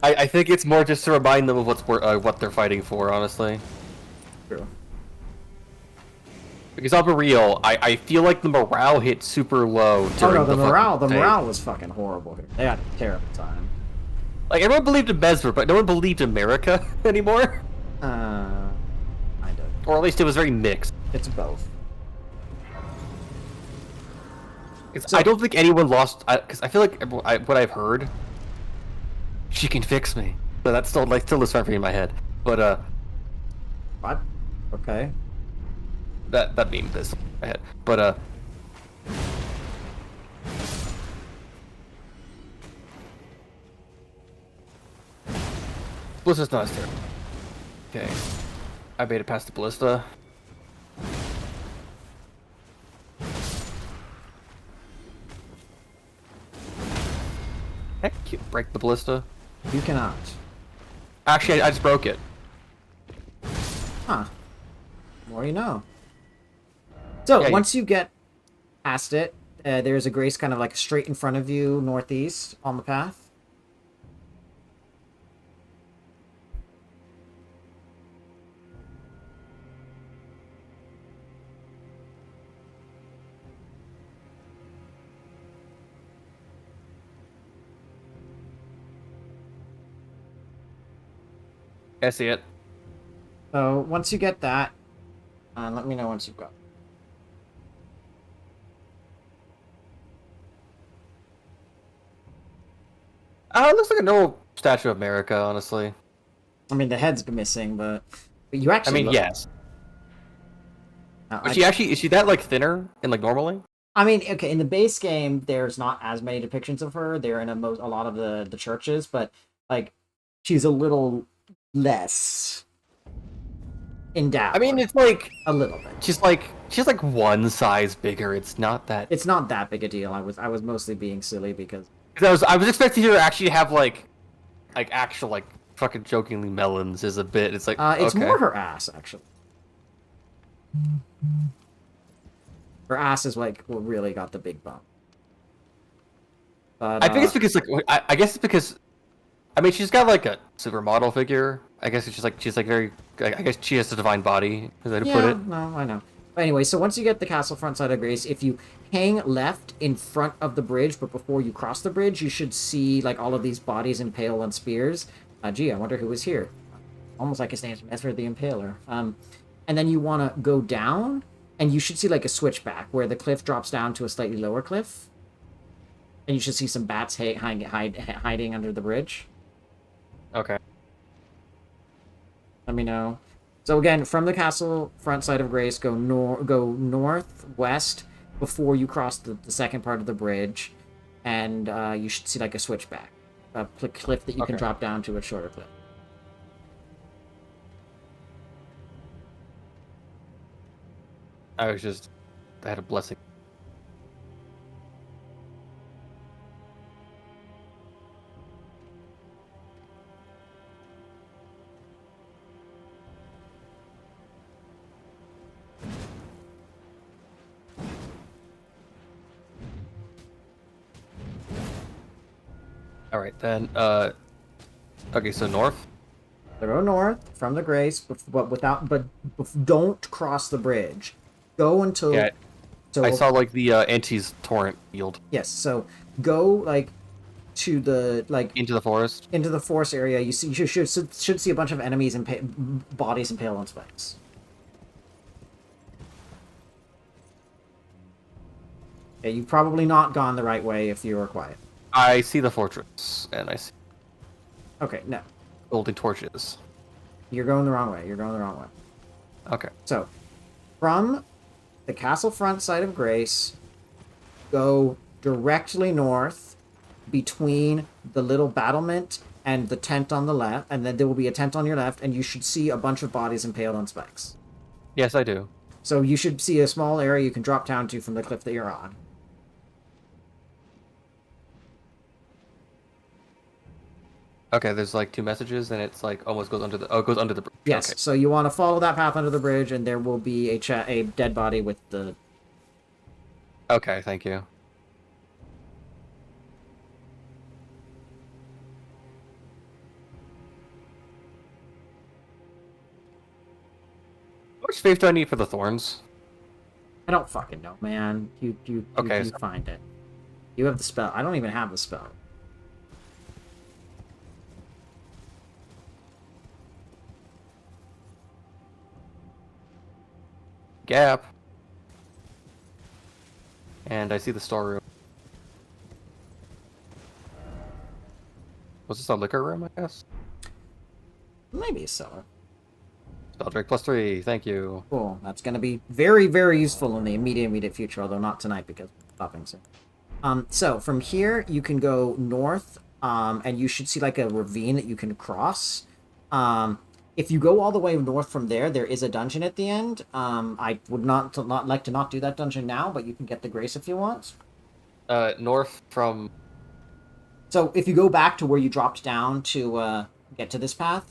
I think it's more just to remind them of what they're fighting for, honestly. True. Because I'll be real, I feel like the morale hit super low during the morale day. was fucking horrible here. They had a terrible time. Like, everyone believed in Mesmer, but no one believed in America anymore. I did. Or at least it was very mixed. It's both. So, I don't think anyone lost, because I feel like what I've heard, she can fix me. So that's still lives forever in my head. But What? Okay. that meme is in my head. But Ballista's not as terrible. Okay. I made it past the Ballista. Heck, you break the Ballista. You cannot. Actually, I just broke it. Huh. More you know. So, Yeah, once you get past it, there's a grace kind of like straight in front of you, northeast, on the path. I see it. So, once you get that, let me know once you've got it. It looks like a normal Statue of America, honestly. I mean, the head's missing, but you I actually. mean, look, yes. I, But is she that like thinner and like normally? I mean, okay, in the base game, there's not as many depictions of her. They're in a lot of the churches, but like, she's a little less endowed. I mean, it's like A little bit. she's like one size bigger. It's not that. It's not that big a deal. I was mostly being silly because 'Cause I was expecting her to actually have like actual like fucking jokingly melons is a bit. It's like it's okay. more her ass actually. Her ass is like what really got the big bump. But I think it's because like I guess it's because I mean she's got like a supermodel figure. I guess it's just like she's like very. I guess she has a divine body. Is that to put yeah, it? no, I know. But anyway, so once you get the castle front side of Grace, if you hang left in front of the bridge, but before you cross the bridge, you should see like all of these bodies impaled on spears. Gee, I wonder who was here. Almost like his name's Ezra the Impaler. And then you want to go down, and you should see like a switchback where the cliff drops down to a slightly lower cliff, and you should see some bats hiding under the bridge. Okay. Let me know. So again, from the castle front side of Grace, go northwest before you cross the second part of the bridge, and you should see like a switchback, a cliff that you can Okay. drop down to a shorter cliff. I had a blessing. All right then. Okay, so north. So go north from the Grace, but don't cross the bridge. Go until. Yeah, So I saw like the Antes torrent field yes. So go like to the like into the forest. into the forest area. You see, you should see a bunch of enemies and bodies impaled on spikes. Okay, you've probably not gone the right way if you were quiet. I see the fortress and I see Okay, no, golden torches. you're going the wrong way. You're going the wrong way. Okay. So, from the castle front side of Grace, go directly north between the little battlement and the tent on the left, and then there will be a tent on your left, and you should see a bunch of bodies impaled on spikes. Yes, I do. So you should see a small area you can drop down to from the cliff that you're on. Okay, there's like two messages, and it's like almost goes under the it goes under the bridge. Yes, Okay. so you want to follow that path under the bridge, and there will be a dead body with the... Okay, thank you. How much faith do I need for the thorns? I don't fucking know, man. You Okay, so- find it. You have the spell. I don't even have the spell. Gap. And I see the storeroom. Was this a liquor room, I guess? Maybe a cellar. Spell drink +3, thank you. Cool. That's going to be very, very useful in the immediate future, although not tonight because we're stopping soon. So from here, you can go north, and you should see like a ravine that you can cross. If you go all the way north from there, there is a dungeon at the end. I would not like to not do that dungeon now, but you can get the grace if you want. North from... So if you go back to where you dropped down to get to this path,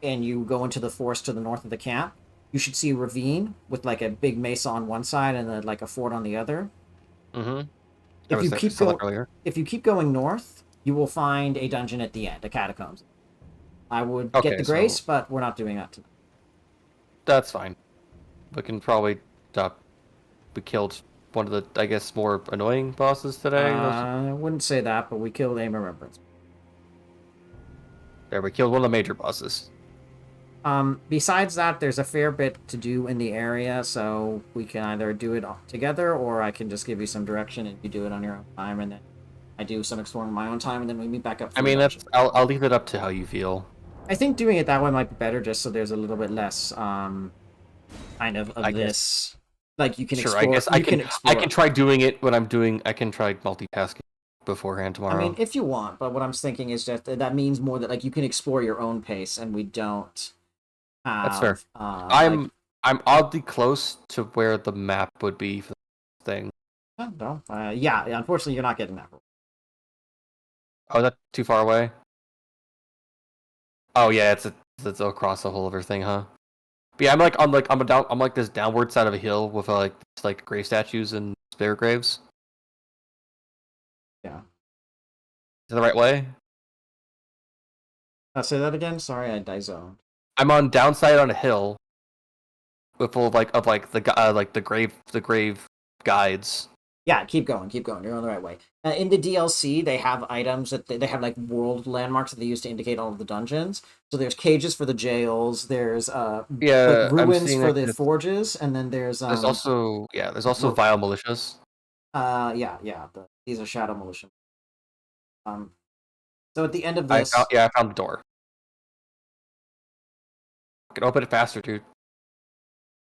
and you go into the forest to the north of the camp, you should see a ravine with like a big mesa on one side and like a fort on the other. Mm-hmm. If you keep said that going, earlier. if you keep going north, you will find a dungeon at the end, a catacombs. I would Okay, get the so- grace, but we're not doing that tonight. That's fine. We can probably... we killed one of the, I guess, more annoying bosses today. I wouldn't say that, but we killed Aim Remembrance. There, we killed one of the major bosses. Besides that, there's a fair bit to do in the area, so we can either do it all together, or I can just give you some direction and you do it on your own time, and then I do some exploring on my own time, and then we meet back up. For I mean, the dungeon. I'll leave it up to how you feel. I think doing it that way might be better, just so there's a little bit less kind of I guess. this. Like you can Sure, explore. I guess I can try doing it when I'm doing. I can try multitasking beforehand tomorrow. I mean, if you want, but what I'm thinking is that means more that like you can explore your own pace, and we don't have. That's fair. Like, I'm oddly close to where the map would be for the thing. no, yeah. Unfortunately, you're not getting that. Oh, is that too far away? Oh yeah, it's across the whole of everything, huh? But yeah, I'm like this downward side of a hill with like grave statues and spirit graves. Yeah. Is that the right way? Say that again. Sorry, I zoned. I'm on downside on a hill with full of the grave guides. Yeah, keep going, keep going. You're on the right way. In the DLC, they have items that they have like world landmarks that they use to indicate all of the dungeons. So there's cages for the jails. There's Yeah, like I'm ruins seeing for like the this. forges, and then there's There's also vile militias. yeah. These are shadow militia. So at the end of this, I found the door. I can open it faster, dude.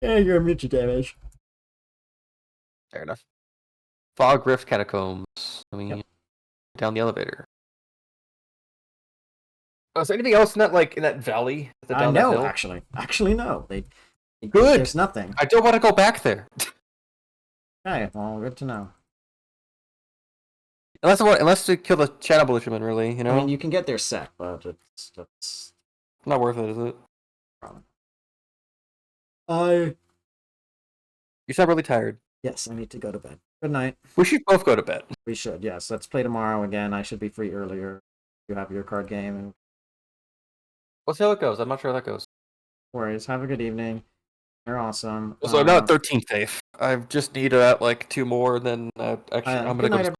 yeah, you're immune to damage. Fair enough. Fog Rift Catacombs. Let me Yep. down the elevator. Oh, is there anything else in that valley? Down that No, hill? actually, no. Good. There's nothing. I don't want to go back there. Okay, well, good to know. Unless to kill the shadow militiamen, really, you know? I mean, you can get their sec, but it's Not worth it, is it? problem. I You sound really tired. Yes, I need to go to bed. Good night. We should both go to bed. We should, yes. Let's play tomorrow again. I should be free earlier. You have your card game, and We'll see how it goes. I'm not sure how that goes. no worries. Have a good evening. You're awesome. So I'm not 13th faith. I just need like 2 more, and then actually I'm good gonna go night, to